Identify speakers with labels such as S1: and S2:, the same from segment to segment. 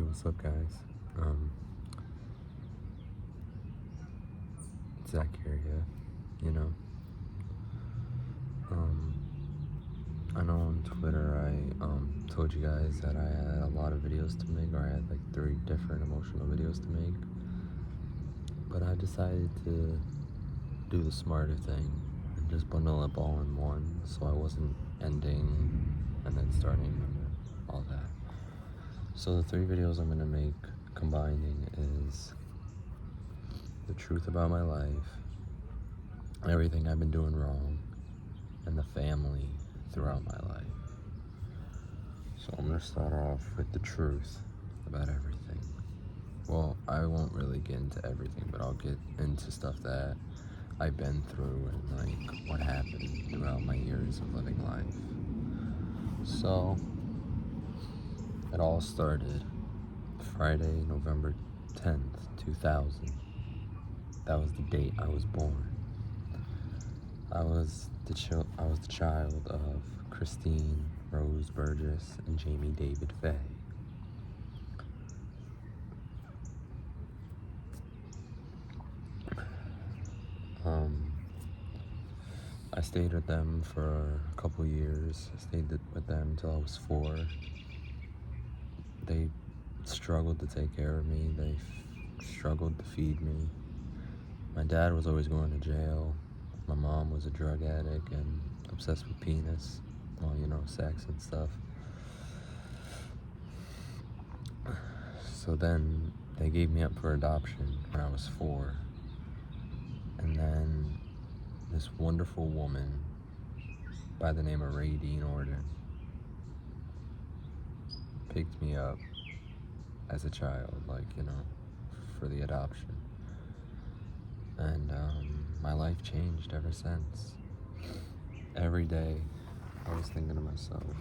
S1: What's up, guys? Um, Zach here, yeah. You know, um, I know on Twitter I told you guys that I had a lot of videos to make, or I had like 3 different emotional videos to make. But I decided to do the smarter thing and just bundle up all in one, so I wasn't ending and then starting all that. So the 3 videos I'm gonna make combining is the truth about my life, everything I've been doing wrong, and the family throughout my life. So I'm gonna start off with the truth about everything. Well, I won't really get into everything, but I'll get into stuff that I've been through and like what happened throughout my years of living life. So it all started Friday, November 10th, 2000. That was the date I was born. I was the child of Christine Rose Burgess and Jamie David Faye. I stayed with them for a couple years. I stayed with them until I was 4. They struggled to take care of me. They struggled to feed me. My dad was always going to jail. My mom was a drug addict and obsessed with penis. Well, you know, sex and stuff. So then they gave me up for adoption when I was 4. And then this wonderful woman by the name of Ray Dean Orden picked me up as a child, like, you know, for the adoption. And my life changed ever since. Every day I was thinking to myself,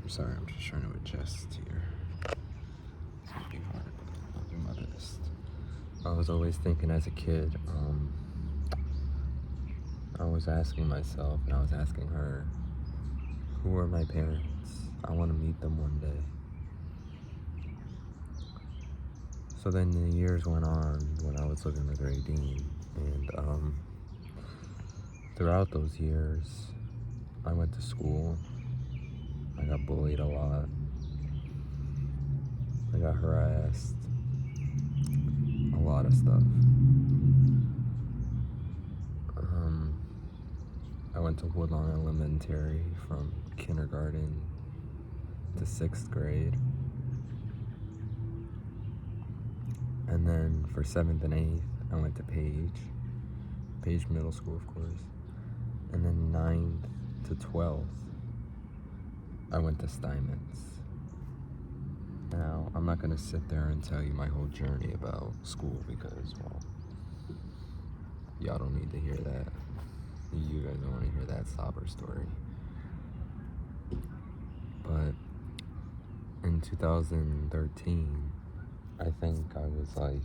S1: I'm sorry, I'm just trying to adjust here. It's gonna be hard, but I'll do my best. I was always thinking as a kid, I was asking myself and I was asking her, who are my parents? I want to meet them one day. So then the years went on when I was living with Ray Dean, and throughout those years, I went to school. I got bullied a lot. I got harassed. A lot of stuff. I went to Woodlawn Elementary from kindergarten to 6th grade. And then for 7th and 8th, I went to Page Middle School, of course. And then 9th to 12th, I went to Steinmetz. Now, I'm not gonna sit there and tell you my whole journey about school because, well, y'all don't need to hear that. You guys don't want to hear that sober story. But in 2013, I think I was like,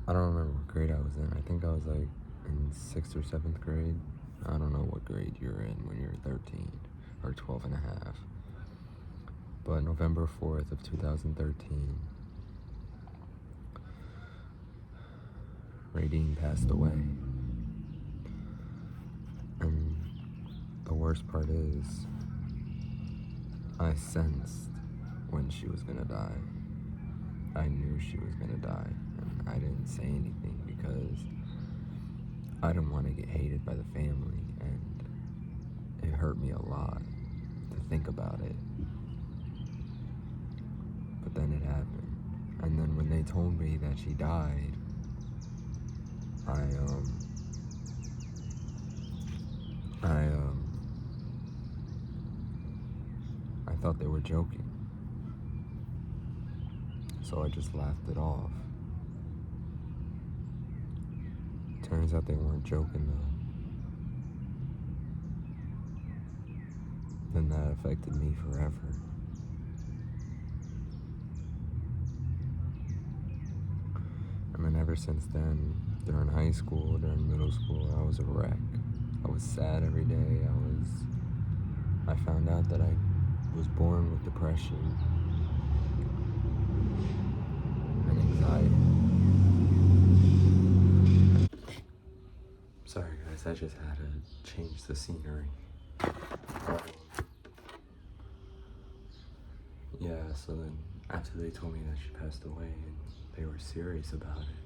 S1: I don't remember what grade I was in. I think I was like in 6th or 7th grade. I don't know what grade you're in when you're 13 or 12 and a half. But November 4th of 2013, Ray Dean passed away. And the worst part is, I sensed when she was gonna die. I knew she was gonna die, and I didn't say anything because I didn't want to get hated by the family, and it hurt me a lot to think about it. But then it happened. And then when they told me that she died, I thought they were joking. So I just laughed it off. Turns out they weren't joking though. Then that affected me forever. And then ever since then, During high school, during middle school, I was a wreck. I was sad every day. I found out that I was born with depression and anxiety. Sorry guys, I just had to change the scenery. Yeah, so then after they told me that she passed away and they were serious about it,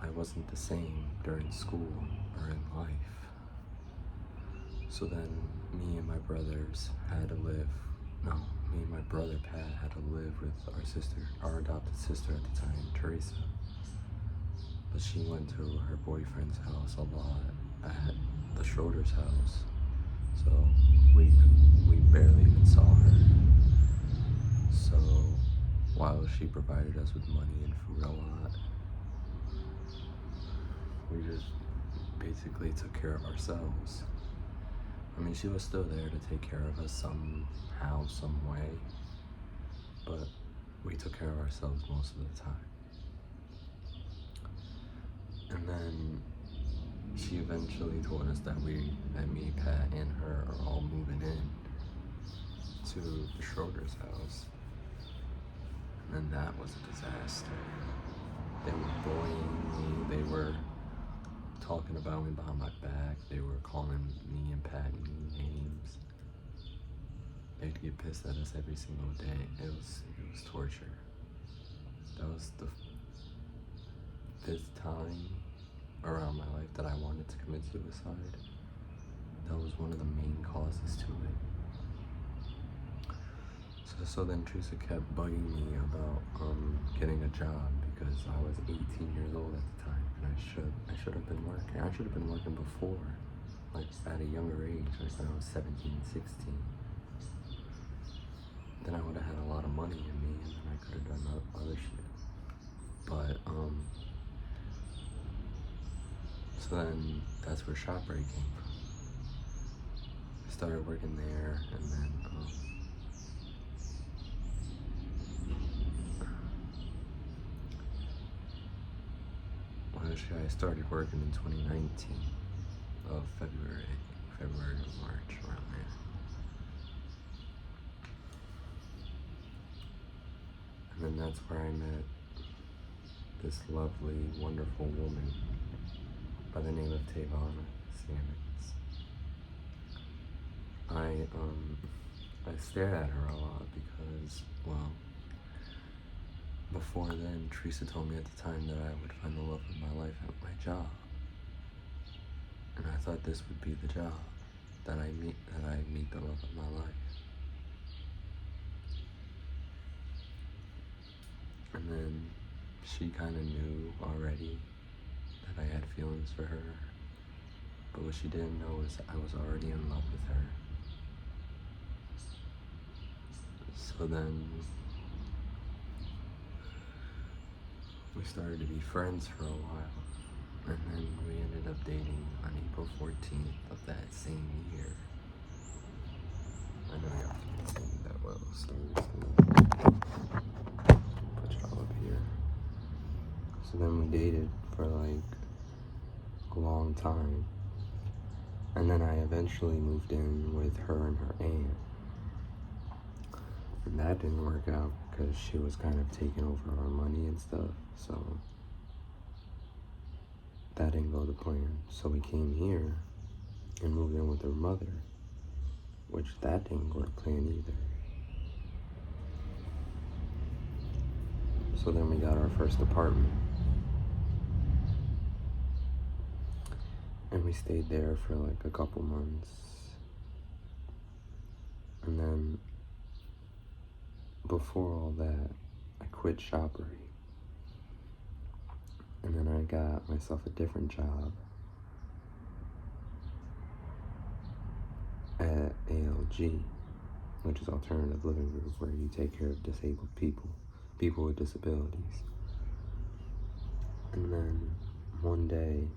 S1: I wasn't the same during school or in life. So then me and my brothers had to live, no, me and my brother Pat had to live with our adopted sister at the time, Teresa. But she went to her boyfriend's house a lot at the Schroeder's house. So we barely even saw her. So while she provided us with money and food a lot, we just basically took care of ourselves. I mean, she was still there to take care of us somehow, some way, but we took care of ourselves most of the time. And then she eventually told us that me, Pat, and her are all moving in to the Schroeder's house. And then that was a disaster. They were bullying me, they were talking about me behind my back, they were calling me and Pat names. They'd get pissed at us every single day. It was torture. That was this time around my life that I wanted to commit suicide. That was one of the main causes to it. So then Teresa kept bugging me about getting a job because I was 18 years old at the time, and I should have been working. I should have been working before, like at a younger age, like when I was 17, 16. Then I would have had a lot of money in me, and then I could have done other shit. But so then that's where ShopRite came from. I started working there, and then I started working in 2019 of February or March, around there. And then that's where I met this lovely, wonderful woman by the name of Tavana Sammons. I stared at her a lot because, well, before then, Teresa told me at the time that I would find the love of my life at my job. And I thought this would be the job, that I meet the love of my life. And then she kind of knew already that I had feelings for her. But what she didn't know is I was already in love with her. So then we started to be friends for a while, and then we ended up dating on April 14th of that same year. I know y'all can't see me that well, so I'm just gonna put y'all up here. So then we dated for like a long time, and then I eventually moved in with her and her aunt. And that didn't work out because she was kind of taking over our money and stuff, so that didn't go to plan. So we came here and moved in with her mother, which that didn't go to plan either. So then we got our first apartment. And we stayed there for like a couple months. And then before all that, I quit ShopRite. And then I got myself a different job at ALG, which is Alternative Living Group, where you take care of disabled people with disabilities. And then one day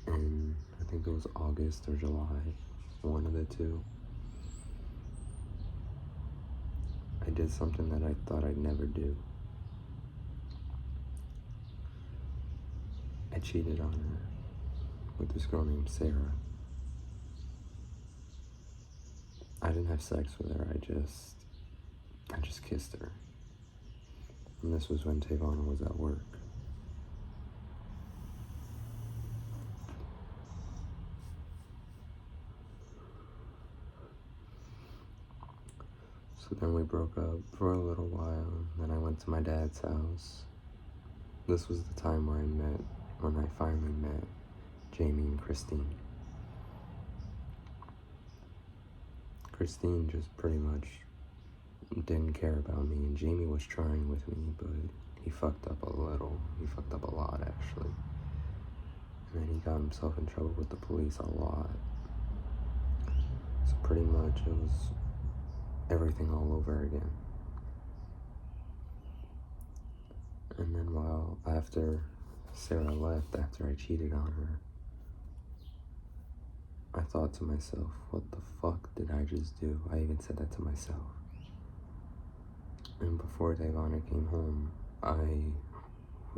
S1: in, I think it was August or July, one of the two, I did something that I thought I'd never do. I cheated on her with this girl named Sarah. I didn't have sex with her, I just kissed her. And this was when Tavana was at work. So then we broke up for a little while, then I went to my dad's house. This was the time when I finally met Jamie and Christine. Christine just pretty much didn't care about me, and Jamie was trying with me, but he fucked up a little. He fucked up a lot, actually. And then he got himself in trouble with the police a lot. So pretty much it was everything all over again. And then after Sarah left, after I cheated on her, I thought to myself, what the fuck did I just do? I even said that to myself. And before Tavana came home, I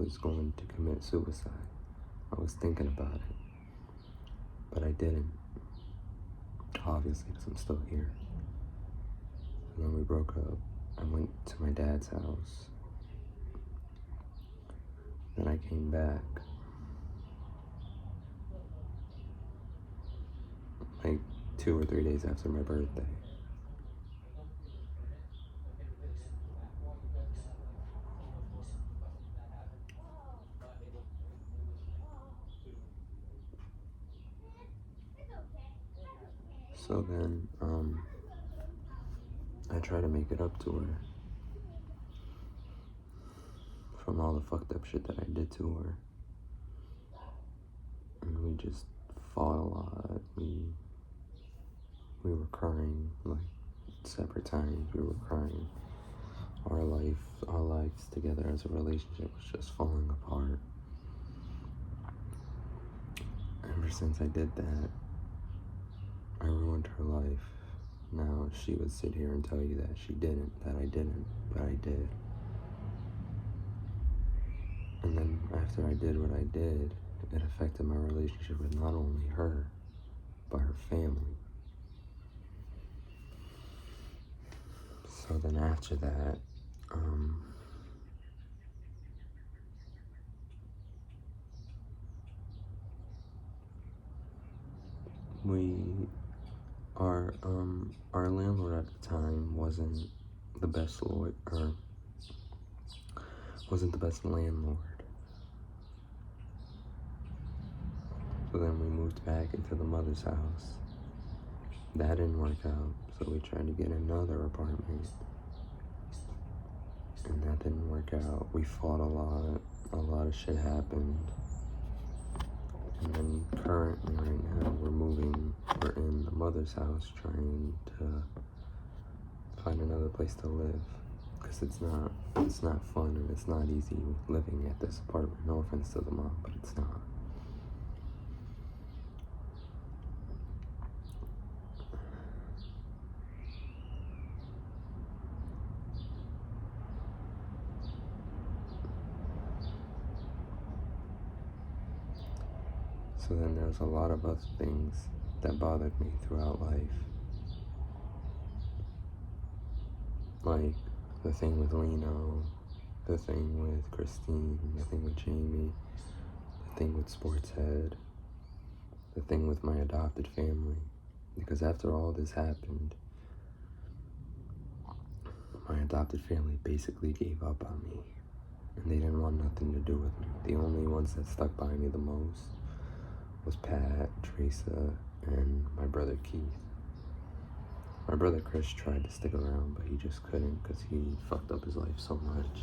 S1: was going to commit suicide. I was thinking about it, but I didn't. Obviously, because I'm still here. And then we broke up. I went to my dad's house. Then I came back. Like 2 or 3 days after my birthday. So then, I try to make it up to her from all the fucked up shit that I did to her. And we just fought a lot. We were crying, like, separate times. We were crying. Our lives together as a relationship was just falling apart. Ever since I did that, I ruined her life. Now she would sit here and tell you that I didn't, but I did. And then after I did what I did, it affected my relationship with not only her, but her family. So then after that, our landlord at the time wasn't the best landlord. So then we moved back into the mother's house. That didn't work out, so we tried to get another apartment. And that didn't work out. We fought a lot of shit happened. And then currently right now we're in the mother's house trying to find another place to live. Because it's not fun and it's not easy living at this apartment. No offense to the mom, but it's not. So then there's a lot of other things that bothered me throughout life. Like the thing with Lino, the thing with Christine, the thing with Jamie, the thing with Sportshead, the thing with my adopted family. Because after all this happened, my adopted family basically gave up on me. And they didn't want nothing to do with me. The only ones that stuck by me the most was Pat, Teresa, and my brother Keith. My brother Chris tried to stick around, but he just couldn't because he fucked up his life so much.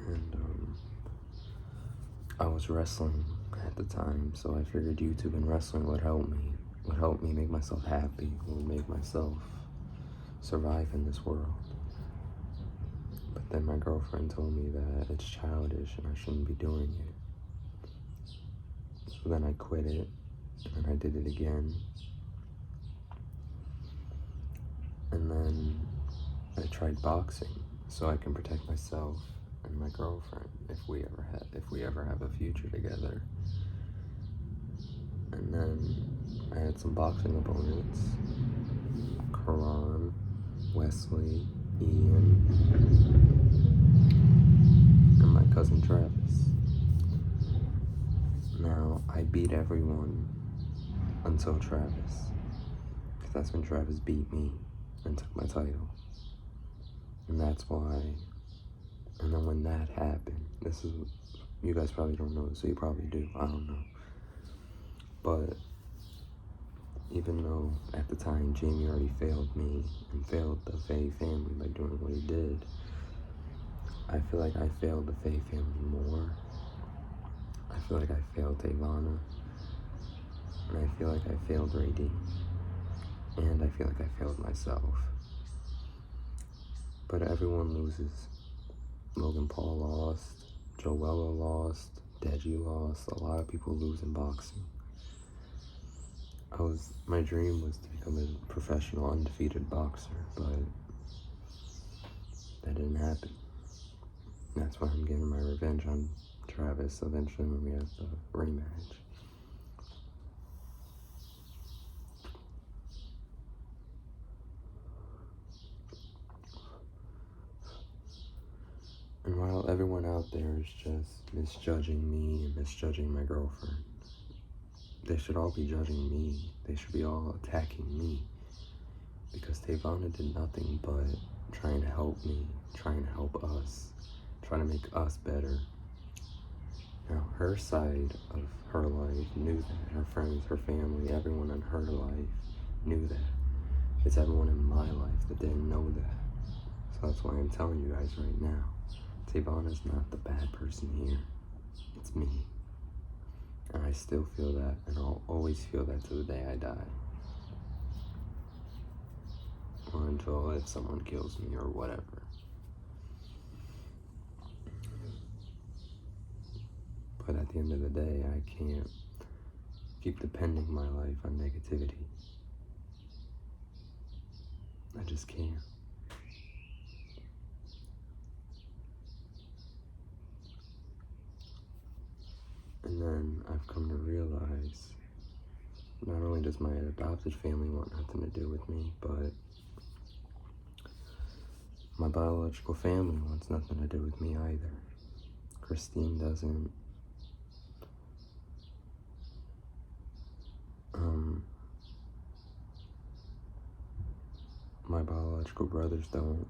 S1: And I was wrestling at the time, so I figured YouTube and wrestling would help me make myself happy, would make myself survive in this world. But then my girlfriend told me that it's childish and I shouldn't be doing it. So then I quit it, and I did it again. And then I tried boxing so I can protect myself and my girlfriend if we ever have a future together. And then I had some boxing opponents: Karan, Wesley, Ian, and my cousin Travis. Now, I beat everyone until Travis, because that's when Travis beat me and took my title. And that's why, and then when that happened, you guys probably don't know this, so you probably do, I don't know. But even though at the time Jamie already failed me and failed the Faye family by doing what he did, I feel like I failed the Faye family more. I feel like I failed Tavana, and I feel like I failed Radine, and I feel like I failed myself. But everyone loses. Logan Paul lost, Joella lost, Deji lost. A lot of people lose in boxing. My dream was to become a professional, undefeated boxer, but that didn't happen. That's why I'm getting my revenge on Travis eventually when we have the rematch. And while everyone out there is just misjudging me and misjudging my girlfriend, they should all be judging me. They should be all attacking me. Because Tavana did nothing but trying to help me, trying to help us, trying to make us better. Now, her side of her life knew that. Her friends, her family, everyone in her life knew that. It's everyone in my life that didn't know that. So that's why I'm telling you guys right now. Tavana's not the bad person here. It's me. And I still feel that, and I'll always feel that to the day I die. Or until if someone kills me or whatever. But at the end of the day, I can't keep depending my life on negativity. I just can't. And then I've come to realize, not only does my adopted family want nothing to do with me, but my biological family wants nothing to do with me either. Christine doesn't. My biological brothers don't.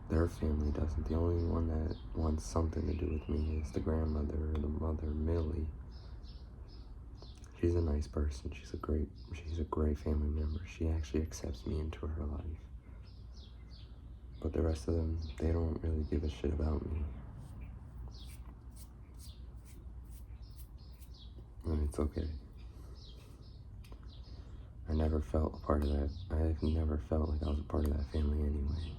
S1: Their family doesn't. The only one that wants something to do with me is the grandmother or the mother, Millie. She's a nice person. She's a great family member. She actually accepts me into her life. But the rest of them, they don't really give a shit about me. And it's okay. I never felt a part of that. I've never felt like I was a part of that family anyway.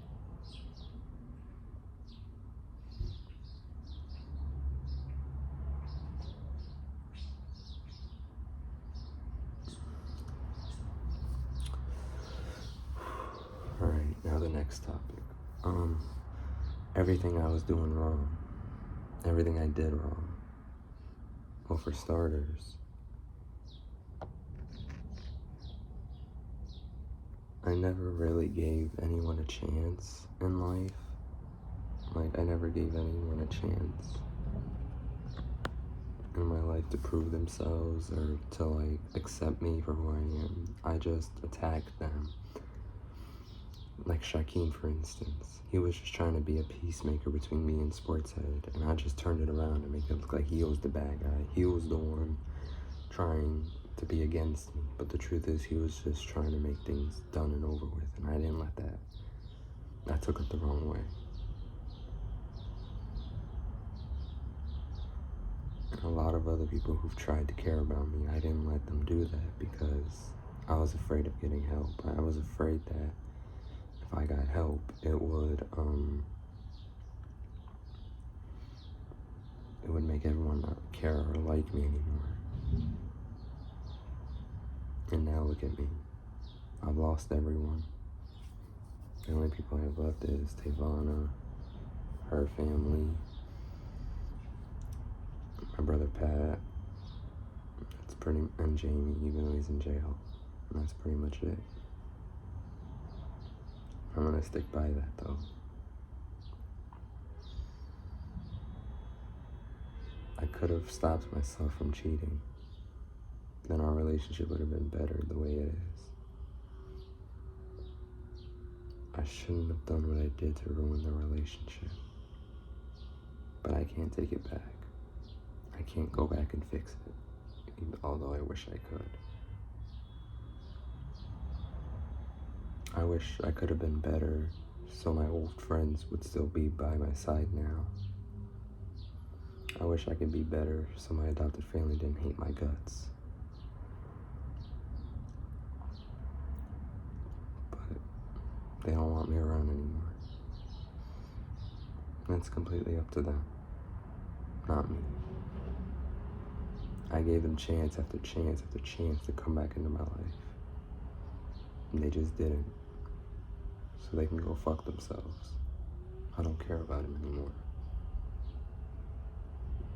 S1: Alright, now the next topic. Everything I was doing wrong. Everything I did wrong. Well, for starters, I never really gave anyone a chance in life. Like, I never gave anyone a chance in my life to prove themselves or to, like, accept me for who I am. I just attacked them. Like Shaquem, for instance. He was just trying to be a peacemaker between me and Sportshead, and I just turned it around and make it look like he was the bad guy. He was the one trying to be against me, but the truth is he was just trying to make things done and over with, and I didn't let that. I took it the wrong way. And a lot of other people who've tried to care about me, I didn't let them do that because I was afraid of getting help. I was afraid that if I got help, it would make everyone not care or like me anymore. And now look at me. I've lost everyone. The only people I have left is Tavana, her family, my brother Pat, and Jamie, even though he's in jail. And that's pretty much it. I'm gonna stick by that though. I could have stopped myself from cheating. Then our relationship would have been better the way it is. I shouldn't have done what I did to ruin the relationship. But I can't take it back. I can't go back and fix it, although I wish I could. I wish I could have been better so my old friends would still be by my side now. I wish I could be better so my adopted family didn't hate my guts. But they don't want me around anymore. That's completely up to them, not me. I gave them chance after chance after chance to come back into my life. And they just didn't. So they can go fuck themselves. I don't care about them anymore.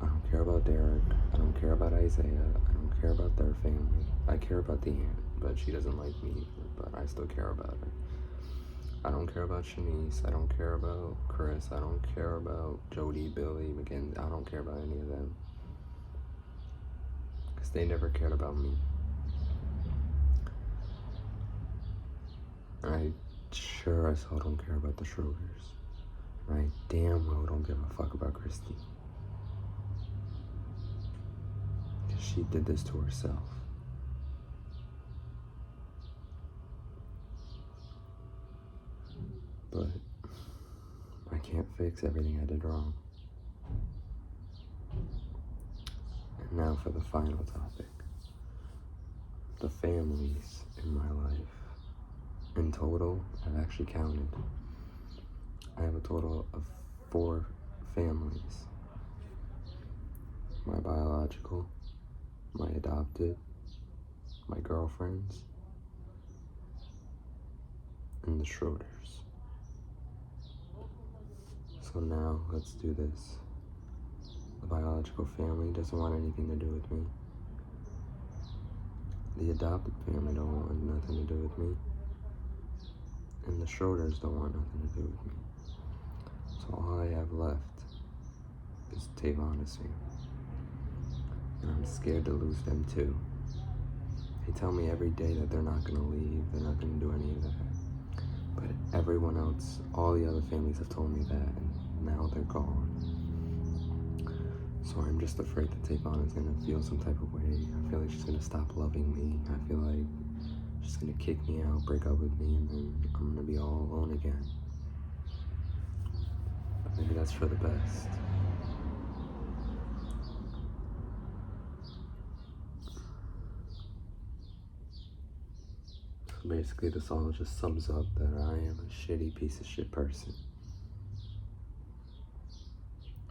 S1: I don't care about Derek. I don't care about Isaiah. I don't care about their family. I care about the aunt, but she doesn't like me either, but I still care about her. I don't care about Shanice. I don't care about Chris. I don't care about Jody, Billy, McKenzie. I don't care about any of them. Because they never cared about me. I sure as hell don't care about the Schroeders. And I damn well don't give a fuck about Christy. Because she did this to herself. But I can't fix everything I did wrong. And now for the final topic. The families in my life. In total, I've actually counted. I have a total of 4 families. My biological, my adopted, my girlfriends, and the Schroeders. So now, let's do this. The biological family doesn't want anything to do with me. The adopted family don't want nothing to do with me. And the Schroeders don't want nothing to do with me. So all I have left is Tavon's family. And I'm scared to lose them too. They tell me every day that they're not gonna leave, they're not gonna do any of that. But everyone else, all the other families have told me that, and now they're gone. So I'm just afraid that Tavon is gonna feel some type of way. I feel like she's gonna stop loving me. I feel like she's gonna kick me out, break up with me, and then I'm gonna be all alone again. But maybe that's for the best. So basically, this all just sums up that I am a shitty piece of shit person.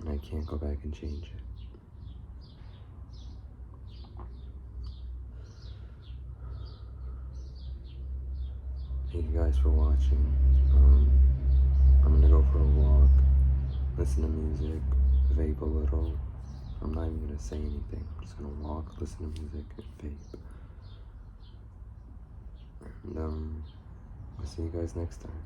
S1: And I can't go back and change it. Thank you guys for watching. I'm gonna go for a walk, listen to music, vape a little. I'm not even gonna say anything. I'm just gonna walk, listen to music, and vape. And I'll see you guys next time.